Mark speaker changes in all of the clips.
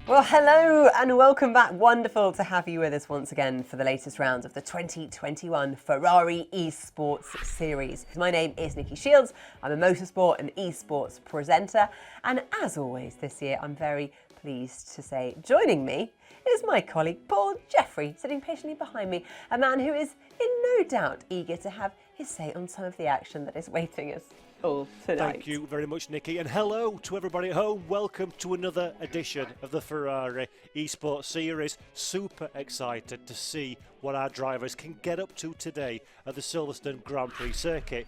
Speaker 1: Well, hello and welcome back. Wonderful to have you with us once again for the latest round of the 2021 Ferrari Esports series. My name is Nikki Shields. I'm a motorsport and esports presenter. And as always this year, I'm very pleased to say joining me is my colleague Paul Jeffrey, sitting patiently behind me, a man who is in no doubt eager to have his say on some of the action that is waiting us all tonight.
Speaker 2: Thank you very much, Nikki, and hello to everybody at home. Welcome to another edition of the Ferrari Esports series. Super excited to see what our drivers can get up to today at the Silverstone Grand Prix circuit.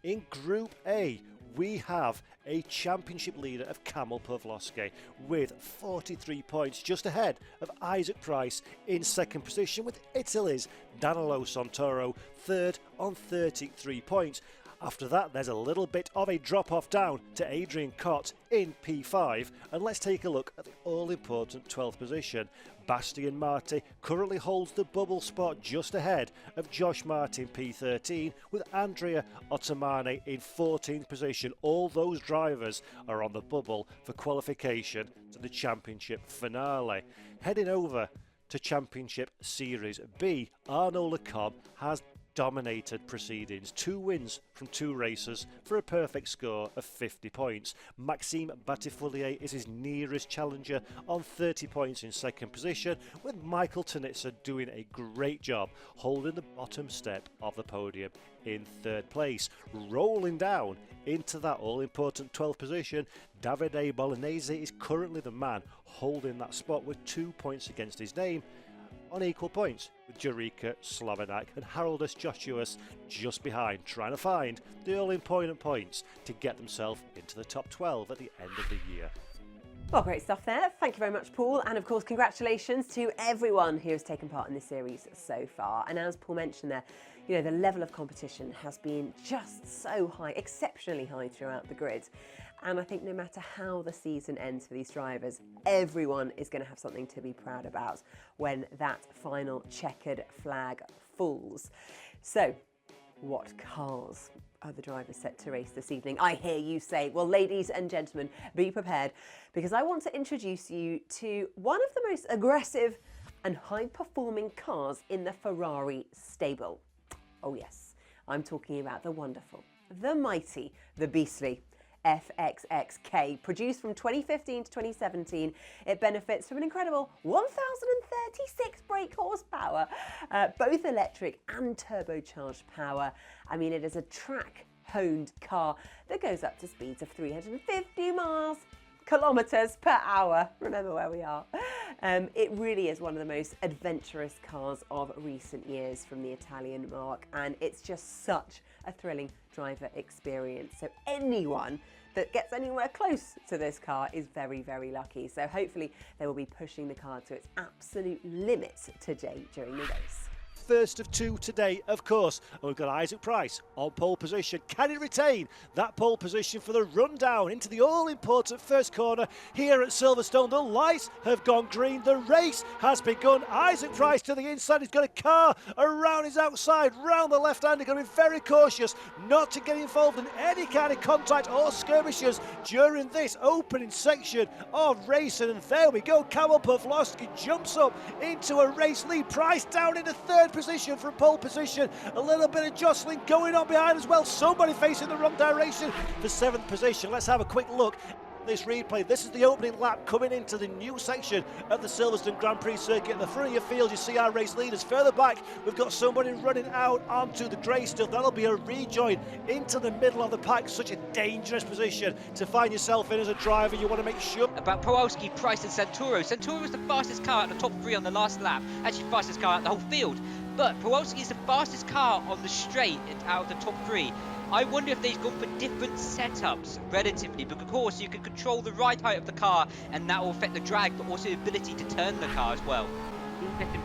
Speaker 2: In Group A, we have a championship leader of Kamil Pawlowski with 43 points, just ahead of Isaac Price in second position, with Italy's Danilo Santoro third on 33 points. After that, there's a little bit of a drop-off down to Adrian Cott in P5, and let's take a look at the all-important 12th position. Bastian Marti currently holds the bubble spot just ahead of Josh Martin P13, with Andrea Ottomani in 14th position. All those drivers are on the bubble for qualification to the championship finale. Heading over to Championship Series B, Arnaud Lecombe has dominated proceedings. 2 wins from 2 races for a perfect score of 50 points. Maxime Batifulier is his nearest challenger on 30 points in second position, with Michael Tanitsa doing a great job holding the bottom step of the podium in third place. Rolling down into that all-important 12th position, Davide Bolognese is currently the man holding that spot with 2 points against his name, on equal points with Jurika Slavanak and Haroldus Joshuas just behind, trying to find the all-important points to get themselves into the top 12 at the end of the year.
Speaker 1: Well, great stuff there. Thank you very much, Paul. And of course, congratulations to everyone who has taken part in this series so far. And as Paul mentioned there, you know, the level of competition has been just so high, exceptionally high throughout the grid. And I think no matter how the season ends for these drivers, everyone is going to have something to be proud about when that final checkered flag falls. So, what cars are the drivers set to race this evening? I hear you say, well, ladies and gentlemen, be prepared, because I want to introduce you to one of the most aggressive and high-performing cars in the Ferrari stable. Oh yes, I'm talking about the wonderful, the mighty, the beastly FXXK. Produced from 2015 to 2017, it benefits from an incredible 1,036 brake horsepower, both electric and turbocharged power. I mean, it is a track-honed car that goes up to speeds of 350 kilometers per hour. Remember where we are. It really is one of the most adventurous cars of recent years from the Italian marque, and it's just such a thrilling driver experience. So anyone that gets anywhere close to this car is very, very lucky. So hopefully they will be pushing the car to its absolute limits today during the race.
Speaker 2: First of 2 today, of course, and we've got Isaac Price on pole position. Can he retain that pole position for the rundown into the all-important first corner here at Silverstone? The lights have gone green. The race has begun. Isaac Price to the inside. He's got a car around his outside, round the left hand. He's going to be very cautious not to get involved in any kind of contact or skirmishes during this opening section of racing. And there we go. Kamil Pawlowski jumps up into a race lead. Price down into third position from pole position. A little bit of jostling going on behind as well. Somebody facing the wrong direction for 7th position. Let's have a quick look at this replay. This is the opening lap coming into the new section of the Silverstone Grand Prix circuit. At the front of your field, you see our race leaders. Further back, we've got somebody running out onto the grey stuff. That'll be a rejoin into the middle of the pack. Such a dangerous position to find yourself in as a driver. You want to make sure.
Speaker 3: About Pawlowski, Price and Santoro. Santoro was the fastest car at the top 3 on the last lap. Actually, fastest car at the whole field. But Pawlowski is the fastest car on the straight out of the top 3. I wonder if they've gone for different setups relatively, because of course you can control the ride height of the car and that will affect the drag, but also the ability to turn the car as well.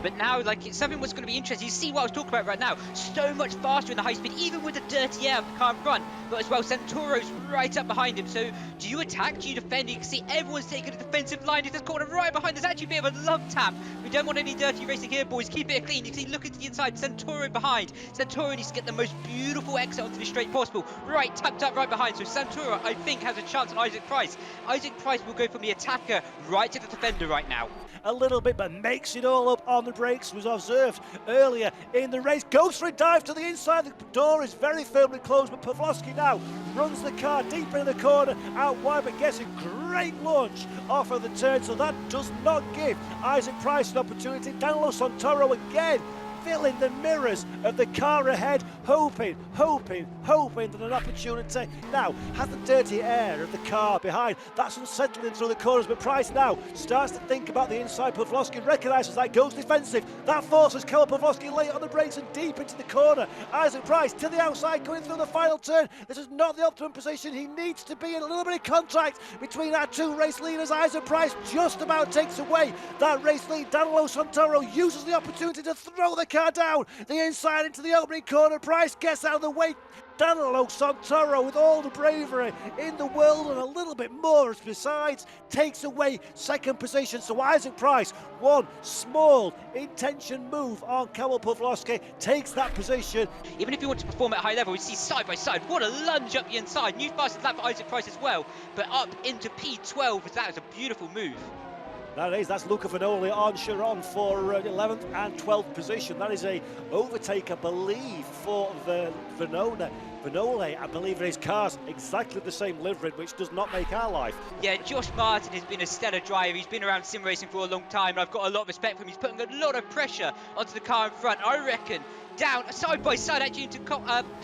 Speaker 3: But now, like, it's something what's going to be interesting. You see what I was talking about right now. So much faster in the high speed, even with the dirty air of the car in front. but as well, Santoro's right up behind him. So do you attack? Do you defend? You can see everyone's taking a defensive line. It's this corner right behind. There's actually a bit of a love tap. We don't want any dirty racing here, boys. Keep it clean. You can see, look into the inside. Santoro behind. Santoro needs to get the most beautiful exit onto the straight possible. Right, tucked up right behind. So Santoro, I think, has a chance on Isaac Price. Isaac Price will go from the attacker right to the defender right now.
Speaker 2: A little bit, but makes it all up on the brakes. Was observed earlier in the race. Goes for a dive to the inside. The door is very firmly closed, but Pawlowski now runs the car deep into the corner, out wide, but gets a great launch off of the turn. So that does not give Isaac Price an opportunity. Danilo Santoro again filling the mirrors of the car ahead, hoping that an opportunity now has the dirty air of the car behind. That's unsettling through the corners, but Price now starts to think about the inside. Pawlowski recognises that, goes defensive. That forces Karol Pawlowski late on the brakes and deep into the corner. Isaac Price to the outside, going through the final turn. This is not the optimum position he needs to be in. A little bit of contact between our two race leaders. Isaac Price just about takes away that race lead. Danilo Santoro uses the opportunity to throw the car down the inside into the opening corner. Price gets out of the way. Danilo Santoro, with all the bravery in the world and a little bit more besides, takes away second position. So Isaac Price, one small intention move on Karol Pawlowski, takes that position.
Speaker 3: Even if you want to perform at a high level, you see side by side, what a lunge up the inside. New fastest lap for Isaac Price as well, but up into P12, that was a beautiful move.
Speaker 2: That's Luca Vanoli on Chiron for 11th and 12th position. That is a overtake, I believe, for Vanoli. I believe in his car's exactly the same livery, which does not make our life.
Speaker 3: Yeah, Josh Martin has been a stellar driver. He's been around sim racing for a long time, and I've got a lot of respect for him. He's putting a lot of pressure onto the car in front. I reckon down side by side actually into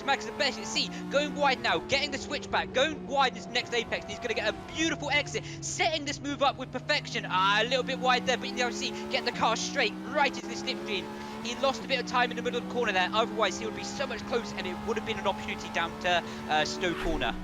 Speaker 3: Max the best. You see, going wide now, getting the switchback, going wide in this next apex. And he's going to get a beautiful exit, setting this move up with perfection. A little bit wide there, but you see, getting the car straight right into the slipstream. He lost a bit of time in the middle of the corner there. Otherwise, he would be so much closer, and it would have been an opportunity down to Stowe Corner.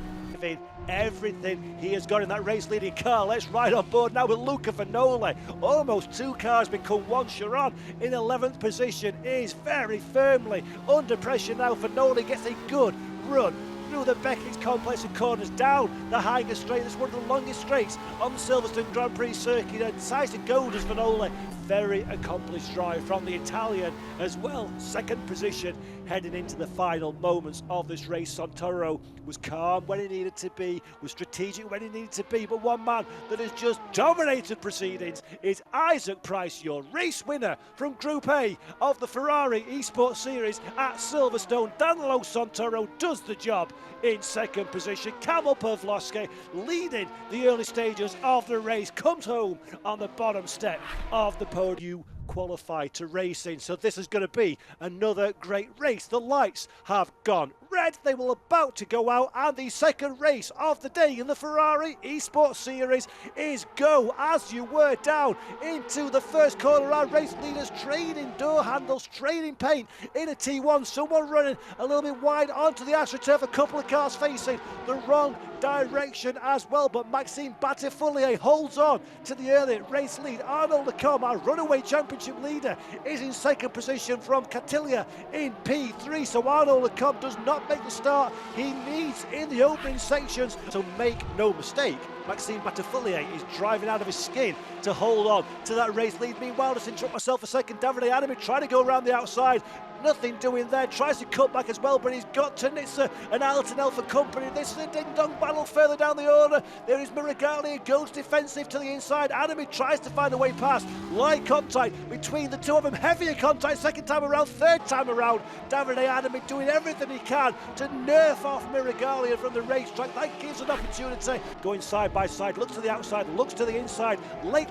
Speaker 2: Everything he has got in that race leading car. Let's ride on board now with Luca Vanoli. Almost two cars become one. Chiron in 11th position is very firmly under pressure now. Vanoli gets a good run through the Beckett's complex of corners, down the Highgate Straight. That's one of the longest straights on the Silverstone Grand Prix circuit, and decides to go as Vanoli. Very accomplished drive from the Italian as well. Second position heading into the final moments of this race. Santoro was calm when he needed to be, was strategic when he needed to be, but one man that has just dominated proceedings is Isaac Price, your race winner from Group A of the Ferrari Esports Series at Silverstone. Danilo Santoro does the job in second position. Karol Pawlowski, leading the early stages of the race, comes home on the bottom step of the podium. Qualify to racing, so this is going to be another great race. The lights have gone red, they will about to go out, and the second race of the day in the Ferrari Esports Series is go. As you were down into the first corner, our race leaders trading door handles, trading paint in a T1, someone running a little bit wide onto the AstroTurf, a couple of cars facing the wrong direction as well, but Maxime Battifulier holds on to the early race lead. Arnaud Lecombe, our runaway championship leader, is in second position from Catilia in P3, so Arnaud Lecombe does not make the start he needs in the opening sections. So make no mistake, Maxime Battifulier is driving out of his skin to hold on to that race lead. Meanwhile, just interrupt myself a second, Davide Adami trying to go around the outside. Nothing doing there, tries to cut back as well, but he's got Tanitsa and Altonel for company. This is a ding-dong battle further down the order. There is Miragali, goes defensive to the inside. Adami tries to find a way past. Light contact between the two of them, heavier contact second time around, third time around. Davide Adami doing everything he can to nerf off Miragali from the racetrack. That gives an opportunity. Going side by side, looks to the outside, looks to the inside. Late,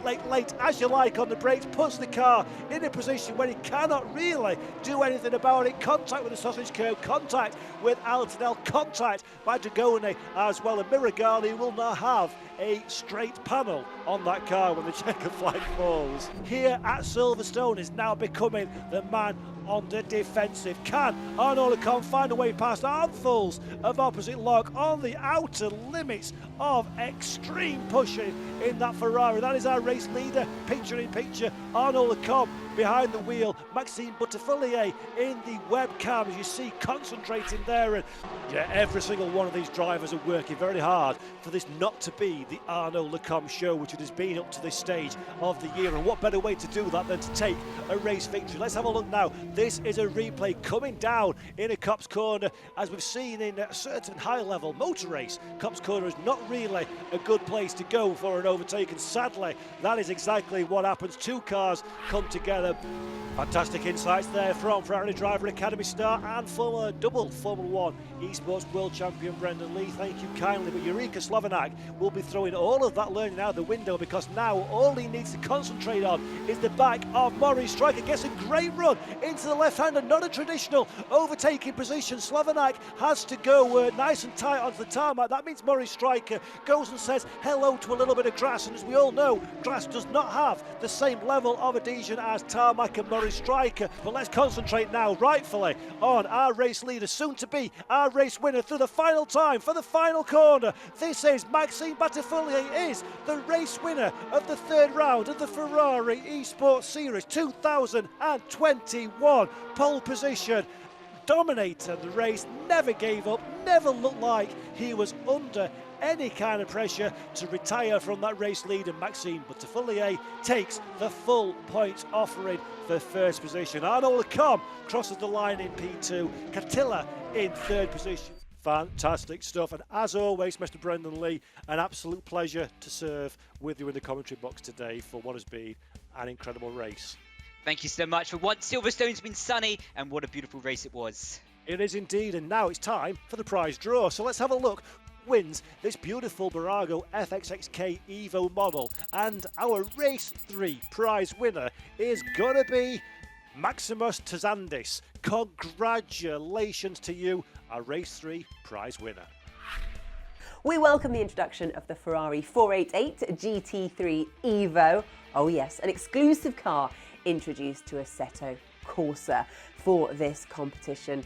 Speaker 2: as you like on the brakes, puts the car in a position where he cannot really do anything about it. Contact with the sausage curb, contact with Altonel, contact by Dragoni as well, and Miragali will now have a straight panel on that car when the checker flag falls. Here at Silverstone is now becoming the man on the defensive. Can Arnaud Lecomte find a way past armfuls of opposite log on the outer limits of extreme pushing in that Ferrari? That is our race leader, picture in picture. Arnaud Lecomte behind the wheel, Maxime Butterfillier in the webcam, as you see, concentrating there. And yeah, every single one of these drivers are working very hard for this not to be the Arnaud Lecomte show, which it has been up to this stage of the year. And what better way to do that than to take a race victory? Let's have a look now. This is a replay coming down in a Copse Corner, as we've seen in a certain high-level motor race. Copse Corner is not really a good place to go for an overtake, and sadly, that is exactly what happens. Two cars come together. Fantastic insights there from Ferrari Driver Academy star and former double Formula 1 Esports World Champion Brendan Lee. Thank you kindly. But Eureka Slovanak will be throwing all of that learning out the window, because now all he needs to concentrate on is the back of Maurice Stryker. Gets a great run into the left-hander, not a traditional overtaking position. Slovanak has to go nice and tight onto the tarmac. That means Maurice Stryker goes and says hello to a little bit of grass, and as we all know, grass does not have the same level of adhesion as tarmac and Maurice Stryker. But let's concentrate now, rightfully, on our race leader, soon to be our race winner through the final time for the final corner. This is Maxime Butterfillier, is the race winner of the third round of the Ferrari Esports Series 2021. Pole position, dominated the race, never gave up, never looked like he was under any kind of pressure to retire from that race lead, and Maxime Butterfillier takes the full points offering for first position. Arnaud Lecomte crosses the line in P2, Catilla in third position. Fantastic stuff, and as always, Mr. Brendan Lee, an absolute pleasure to serve with you in the commentary box today for what has been an incredible race.
Speaker 3: Thank you so much. For once, Silverstone's been sunny, and what a beautiful race it was.
Speaker 2: It is indeed, and now it's time for the prize draw. So let's have a look. Wins this beautiful Barago FXXK Evo model, and our race 3 prize winner is gonna be Maximus Tazandis. Congratulations to you, our race 3 prize winner.
Speaker 1: We welcome the introduction of the Ferrari 488 GT3 Evo. Oh yes, an exclusive car introduced to Assetto Corsa for this competition,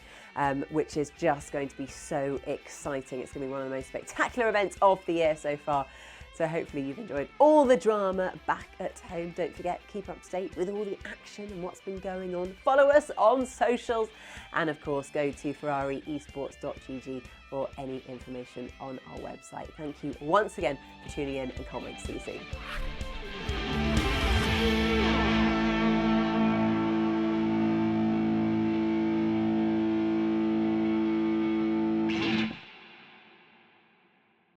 Speaker 1: which is just going to be so exciting. It's going to be one of the most spectacular events of the year so far. So hopefully you've enjoyed all the drama back at home. Don't forget, keep up to date with all the action and what's been going on. Follow us on socials, and of course go to ferrariesports.gg for any information on our website. Thank you once again for tuning in, and can't wait to see you soon.